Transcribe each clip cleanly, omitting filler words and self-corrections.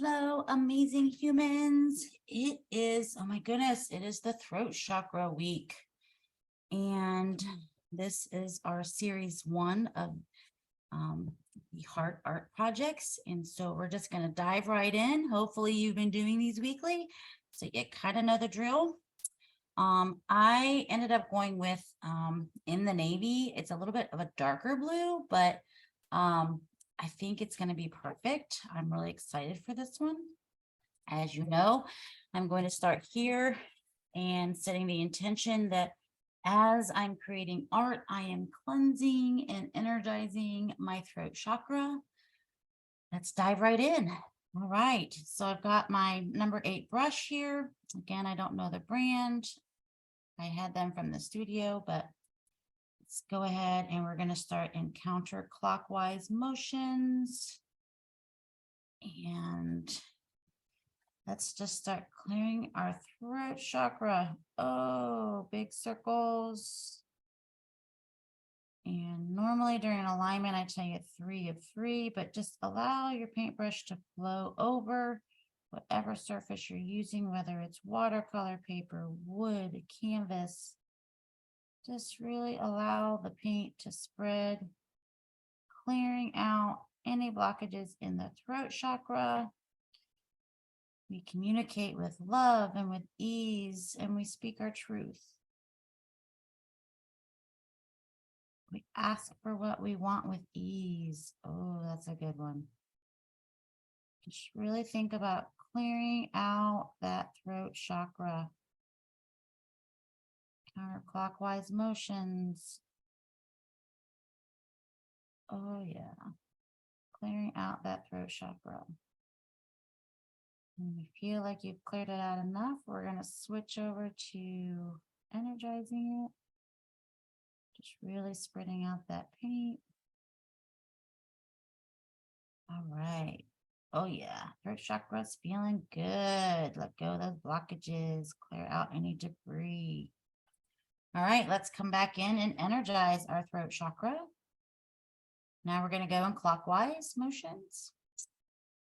Hello, amazing humans. It is, oh my goodness, it is the throat chakra week. And this is our series 1 of the Heart Art Projects. And so we're just going to dive right in. Hopefully you've been doing these weekly, so you kind of know the drill. I ended up going with in the navy. It's a little bit of a darker blue, but I think it's going to be perfect. I'm really excited for this one. As you know, I'm going to start here and setting the intention that as I'm creating art, I am cleansing and energizing my throat chakra. Let's dive right in. All right, so I've got my number 8 brush here. Again, I don't know the brand. I had them from the studio, but let's go ahead and we're going to start in counterclockwise motions. And let's just start clearing our throat chakra. Oh, big circles. And normally during alignment, I tell you 3 of 3, but just allow your paintbrush to flow over whatever surface you're using, whether it's watercolor, paper, wood, canvas. Just really allow the paint to spread, clearing out any blockages in the throat chakra. We communicate with love and with ease, and we speak our truth. We ask for what we want with ease. Oh, that's a good one. Just really think about clearing out that throat chakra. Counterclockwise motions. Oh, yeah. Clearing out that throat chakra. When you feel like you've cleared it out enough, we're going to switch over to energizing it. Just really spreading out that paint. All right. Oh, yeah. Throat chakra's feeling good. Let go of those blockages. Clear out any debris. All right, let's come back in and energize our throat chakra. Now we're going to go in clockwise motions.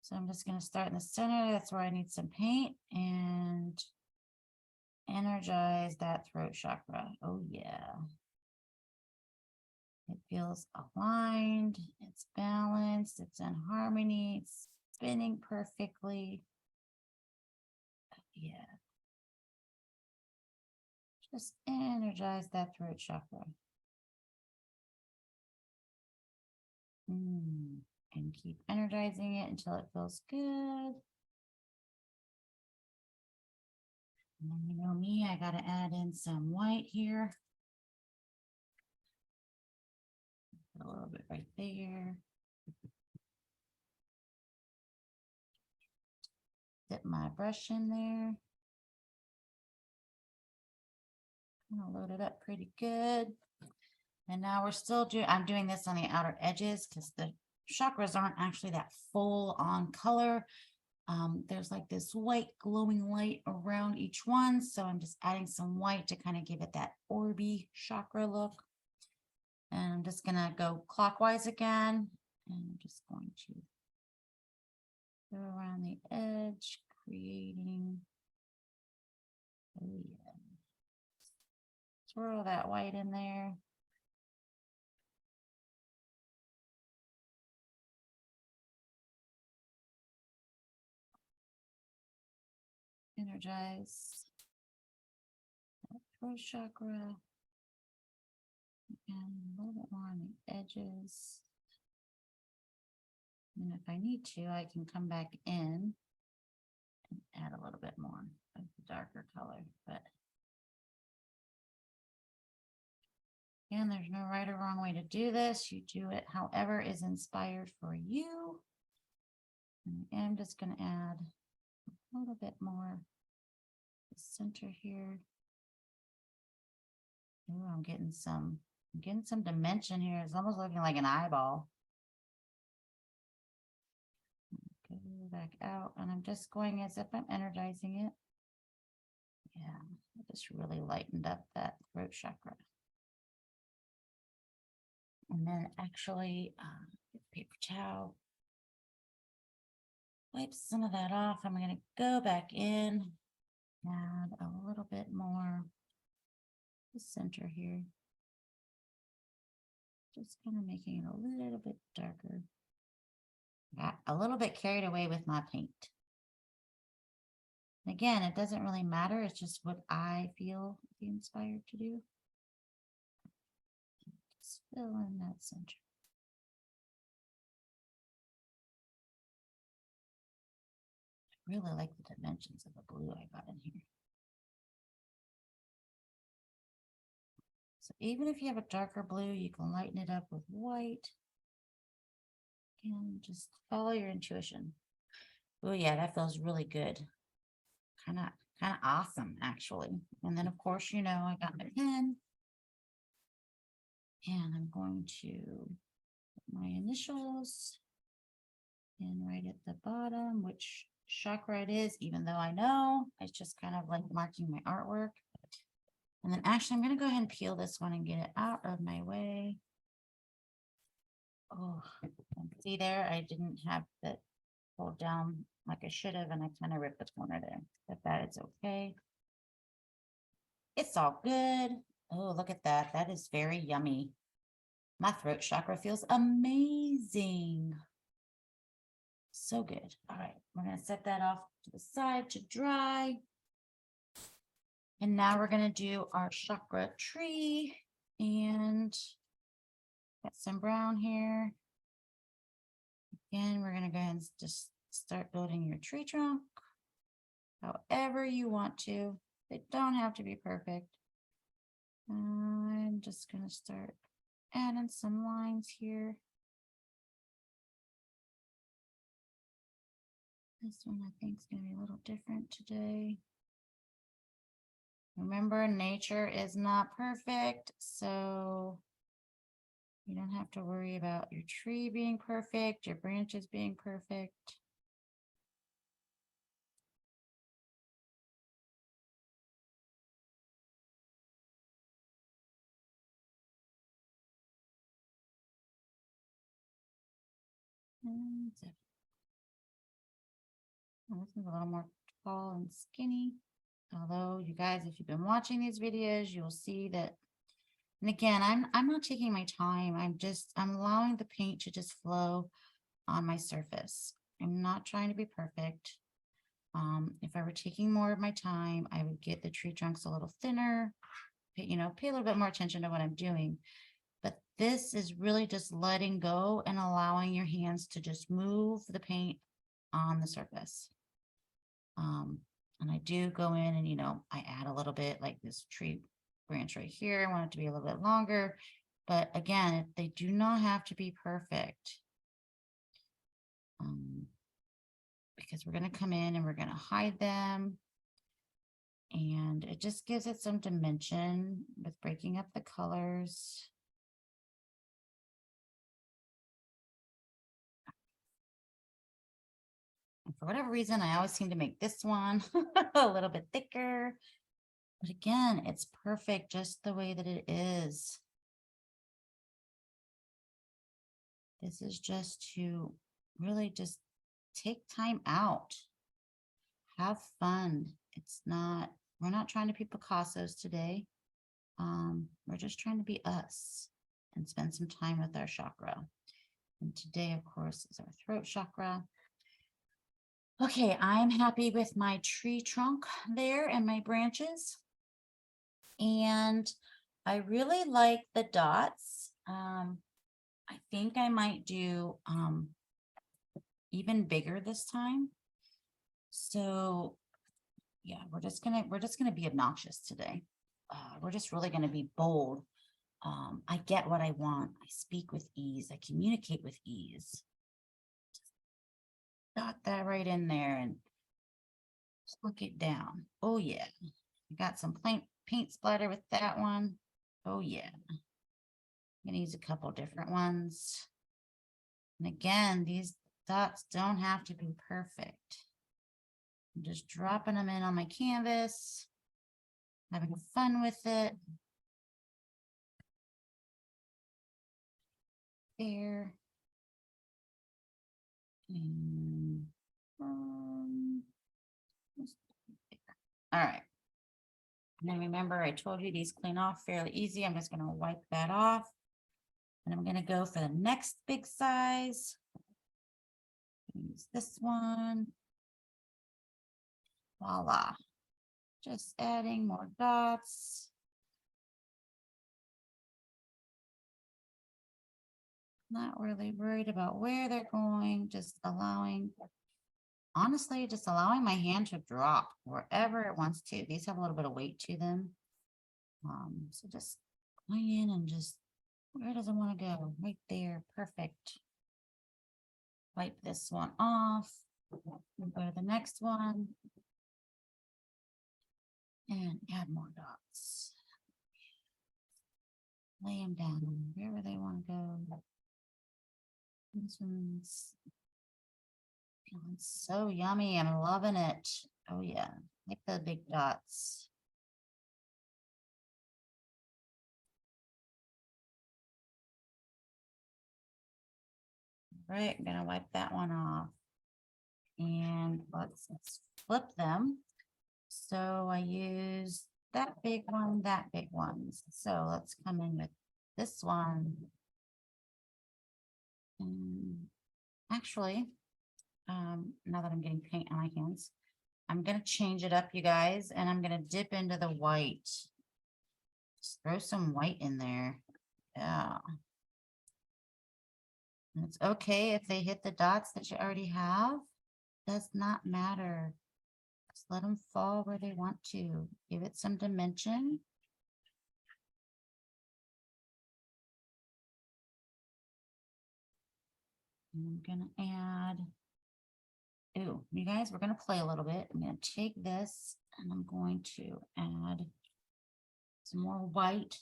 So I'm just going to start in the center. That's where I need some paint, and energize that throat chakra. Oh, yeah. It feels aligned. It's balanced. It's in harmony. It's spinning perfectly. Yeah. Just energize that throat chakra. And keep energizing it until it feels good. And then you know me, I got to add in some white here. Put a little bit right there. Dip my brush in there. I'm gonna load it up pretty good. And now we're still I'm doing this on the outer edges because the chakras aren't actually that full on color. There's like this white glowing light around each one. So I'm just adding some white to kind of give it that orby chakra look. And I'm just gonna go clockwise again. And I'm just going to go around the edge, creating, oh yeah. Swirl that white in there. Energize that throat chakra. And a little bit more on the edges. And if I need to, I can come back in and add a little bit more of the darker color. But again, there's no right or wrong way to do this. You do it however is inspired for you. And I'm just going to add a little bit more the center here. Oh, I'm getting some dimension here. It's almost looking like an eyeball. Go back out, and I'm just going as if I'm energizing it. Yeah, I just really lightened up that throat chakra. And then actually, paper towel. wipe some of that off. I'm going to go back in, add a little bit more to the center here. Just kind of making it a little bit darker. Got a little bit carried away with my paint. And again, it doesn't really matter. It's just what I feel inspired to do. Just fill in that center. I really like the dimensions of the blue I got in here. So even if you have a darker blue, you can lighten it up with white. And just follow your intuition. Oh yeah, that feels really good. Kind of awesome, actually. And then of course, you know, I got my pen. And I'm going to put my initials and right at the bottom, which chakra it is, even though I know, it's just kind of like marking my artwork. And then actually, I'm going to go ahead and peel this one and get it out of my way. Oh, see there, I didn't have that pulled down like I should have, and I kind of ripped the corner there. But that is okay. It's all good. Oh, look at that. That is very yummy. My throat chakra feels amazing. So good. All right, we're going to set that off to the side to dry. And now we're going to do our chakra tree, and got some brown here. Again, we're going to go ahead and just start building your tree trunk however you want to. They don't have to be perfect. I'm just going to start adding some lines here. This one I think is going to be a little different today. Remember, nature is not perfect, so you don't have to worry about your tree being perfect, your branches being perfect. And this is a little more tall and skinny. Although you guys, if you've been watching these videos, you'll see that. And again, I'm not taking my time. I'm allowing the paint to just flow on my surface. I'm not trying to be perfect. If I were taking more of my time, I would get the tree trunks a little thinner, pay a little bit more attention to what I'm doing. But this is really just letting go and allowing your hands to just move the paint on the surface. And I do go in and, I add a little bit, like this tree branch right here. I want it to be a little bit longer. But again, they do not have to be perfect. Because we're going to come in and we're going to hide them. And it just gives it some dimension with breaking up the colors. And for whatever reason, I always seem to make this one a little bit thicker. But again, it's perfect just the way that it is. This is just to really just take time out. Have fun. We're not trying to be Picassos today. We're just trying to be us and spend some time with our chakra. And today, of course, is our throat chakra. Okay, I'm happy with my tree trunk there and my branches. And I really like the dots. I think I might do even bigger this time. So yeah, we're just gonna be obnoxious today. We're just really gonna be bold. I get what I want. I speak with ease. I communicate with ease. Just dot that right in there and look it down. Oh yeah, I got some paint splatter with that one. Oh yeah, I'm gonna use a couple different ones. And again, these dots don't have to be perfect. I'm just dropping them in on my canvas, having fun with it. There. And All right. And then remember, I told you these clean off fairly easy. I'm just gonna wipe that off. And I'm gonna go for the next big size. Use this one. Voila. Just adding more dots. Not really worried about where they're going, just allowing, honestly, just allowing my hand to drop wherever it wants to. These have a little bit of weight to them. So just going in and just, where does it want to go? Right there, perfect. Wipe this one off. We'll go to the next one. And add more dots. Lay them down wherever they want to go. This one's feeling so yummy. I'm loving it. Oh yeah, like the big dots. All right, I'm gonna wipe that one off. And let's flip them. So I use that big one, that big one. So let's come in with this one. And actually, now that I'm getting paint on my hands, I'm gonna change it up, you guys, and I'm gonna dip into the white. Just throw some white in there. Yeah. And it's okay if they hit the dots that you already have. Does not matter. Just let them fall where they want to. Give it some dimension. And I'm gonna add, ooh, you guys, we're gonna play a little bit. I'm gonna take this and I'm going to add some more white.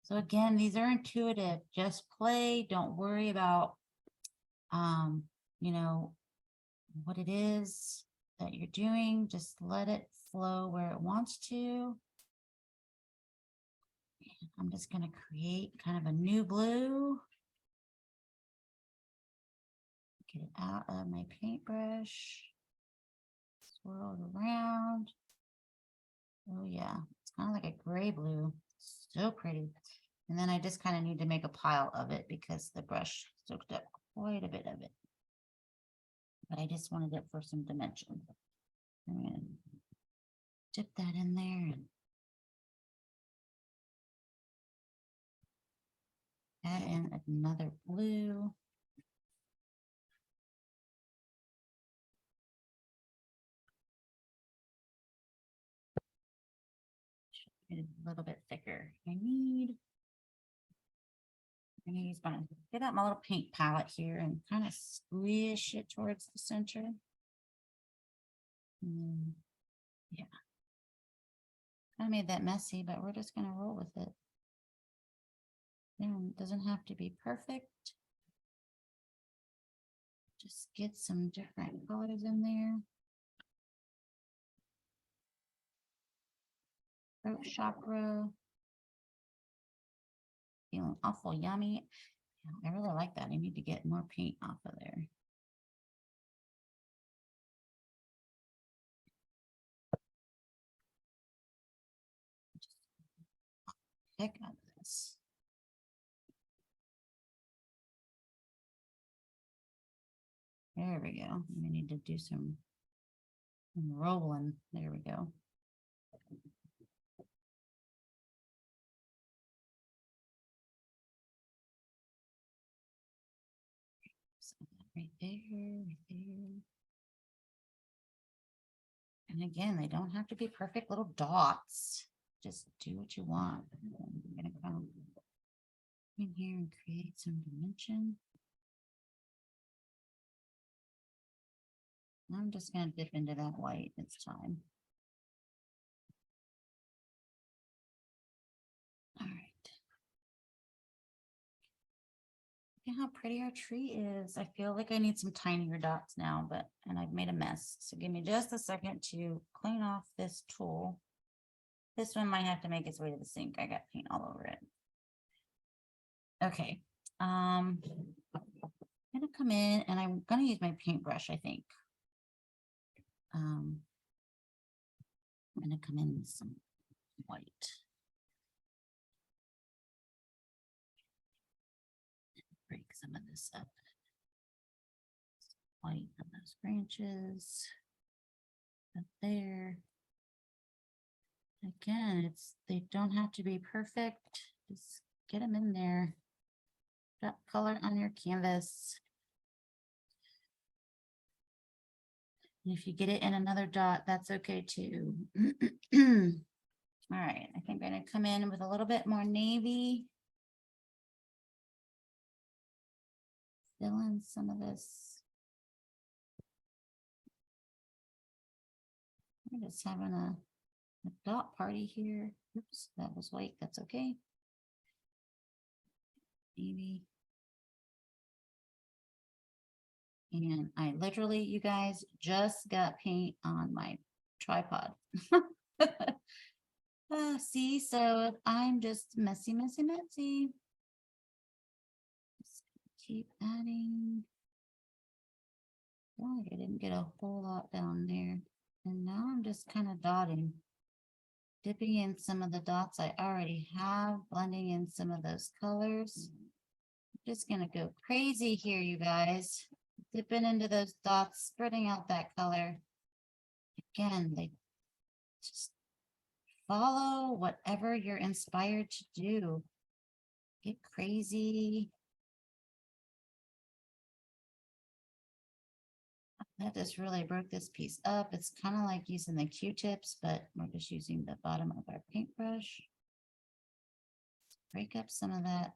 So again, these are intuitive. Just play. Don't worry about, you know, what it is that you're doing. Just let it flow where it wants to. I'm just going to create kind of a new blue. Get it out of my paintbrush. Swirl it around. Oh yeah, it's kind of like a gray blue. So pretty. And then I just kind of need to make a pile of it because the brush soaked up quite a bit of it. But I just wanted it for some dimension. I'm going to dip that in there and add in another blue. Get it a little bit thicker. I'm gonna use get out my little paint palette here and kind of squish it towards the center. And yeah, I made that messy, but we're just gonna roll with it. It doesn't have to be perfect. Just get some different colors in there. Throat chakra. Feeling awful yummy. I really like that. I need to get more paint off of there. Heck out of this. There we go. We need to do some rolling. There we go. Right there, right there. And again, they don't have to be perfect little dots. Just do what you want. I'm gonna come in here and create some dimension. I'm just gonna dip into that white this time. All right. Look at how pretty our tree is. I feel like I need some tinier dots now, and I've made a mess. So give me just a second to clean off this tool. This one might have to make its way to the sink. I got paint all over it. Okay. I'm gonna come in and I'm gonna use my paintbrush, I think. I'm going to come in with some white. Break some of this up. White on those branches. Up there. Again, they don't have to be perfect. Just get them in there. Drop color on your canvas. And if you get it in another dot, that's okay too. All right, I think I'm going to come in with a little bit more navy. Fill in some of this. We're just having a dot party here. Oops, that was white. That's okay. Navy. And I literally, you guys, just got paint on my tripod. See, so I'm just messy. Just keep adding. Oh, I didn't get a whole lot down there. And now I'm just kind of dotting. Dipping in some of the dots I already have, blending in some of those colors. I'm just gonna go crazy here, you guys. Dipping into those dots, spreading out that color. Again, they just follow whatever you're inspired to do. Get crazy. That just really broke this piece up. It's kind of like using the Q-tips, but we're just using the bottom of our paintbrush. Break up some of that.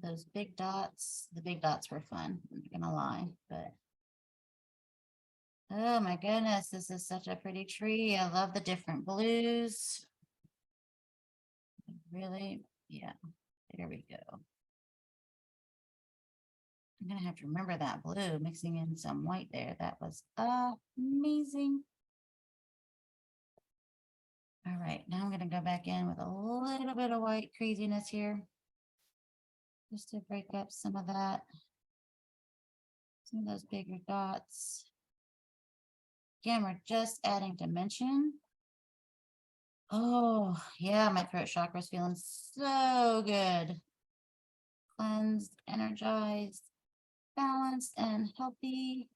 Those big dots. The big dots were fun, I'm not gonna lie, but oh my goodness, this is such a pretty tree. I love the different blues. Really, yeah, there we go. I'm gonna have to remember that blue, mixing in some white there. That was amazing. All right, now I'm gonna go back in with a little bit of white craziness here. Just to break up some of that. Some of those bigger dots. Again, we're just adding dimension. Oh, yeah, my throat chakra is feeling so good. Cleansed, energized, balanced, and healthy.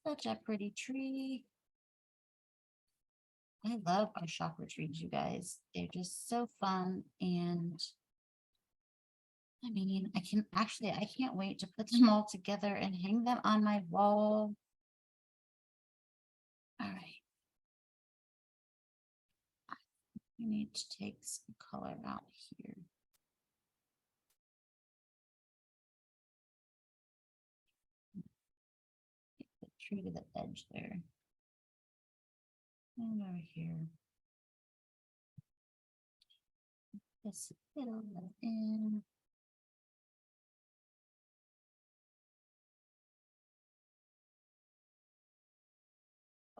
Such a pretty tree. I love our chakra trees, you guys. They're just so fun. And I mean, I can't wait to put them all together and hang them on my wall. All right. We need to take some color out here. Get the tree to the edge there. And over here. Just fill that in.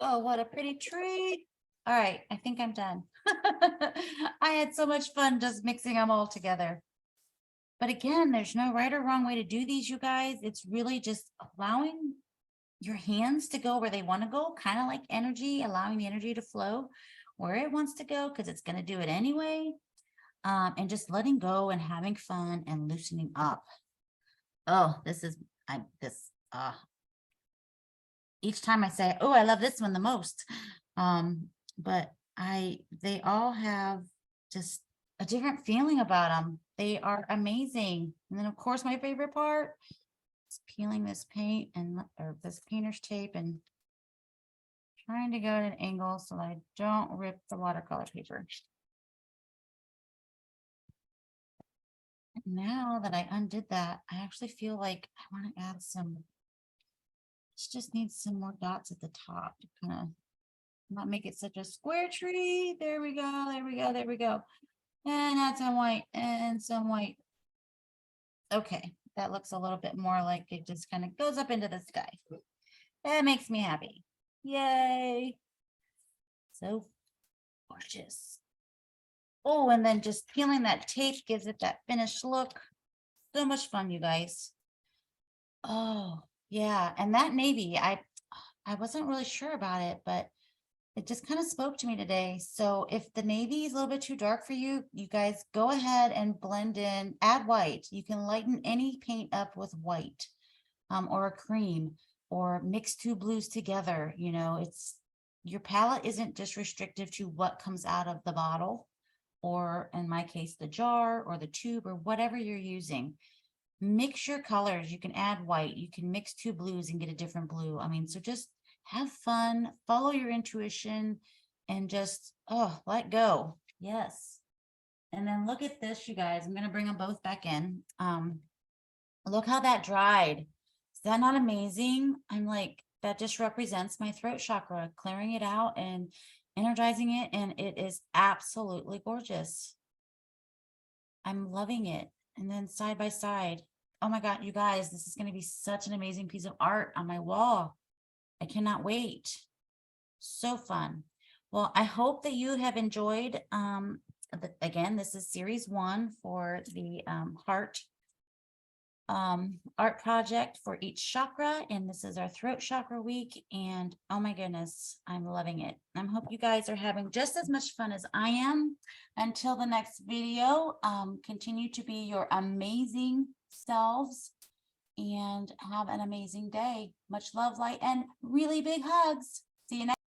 Oh, what a pretty tree. All right, I think I'm done. I had so much fun just mixing them all together. But again, there's no right or wrong way to do these, you guys. It's really just allowing your hands to go where they want to go, kind of like energy, allowing the energy to flow where it wants to go, because it's going to do it anyway. And just letting go and having fun and loosening up. Oh, each time I say, oh, I love this one the most. But they all have just a different feeling about them. They are amazing. And then of course, my favorite part is peeling this paint or this painter's tape and trying to go at an angle so I don't rip the watercolor paper. Now that I undid that, I actually feel like I want to add just needs some more dots at the top to kind of not make it such a square tree. There we go, there we go, there we go. And add some white and some white. Okay, that looks a little bit more like it just kind of goes up into the sky. That makes me happy. Yay. So gorgeous. Oh, and then just peeling that tape gives it that finished look. So much fun, you guys. Oh, Yeah, and that navy, I wasn't really sure about it, but it just kind of spoke to me today. So if the navy is a little bit too dark for you, you guys go ahead and blend in, add white. You can lighten any paint up with white, or a cream, or mix two blues together. You know, it's your palette isn't just restrictive to what comes out of the bottle, or in my case, the jar or the tube or whatever you're using. Mix your colors. You can add white, you can mix two blues and get a different blue. I mean, so just have fun, follow your intuition, and just, oh, let go. Yes. And then look at this, you guys. I'm going to bring them both back in. Look how that dried. Is that not amazing? I'm like, that just represents my throat chakra, clearing it out and energizing it. And it is absolutely gorgeous. I'm loving it. And then side by side, oh my God, you guys, this is going to be such an amazing piece of art on my wall. I cannot wait. So fun. Well, I hope that you have enjoyed, again, this is series 1 for the heart art project for each chakra, and this is our throat chakra week. And oh my goodness, I'm loving it. I hope you guys are having just as much fun as I am. Until the next video, continue to be your amazing selves and have an amazing day. Much love, light, and really big hugs. See you next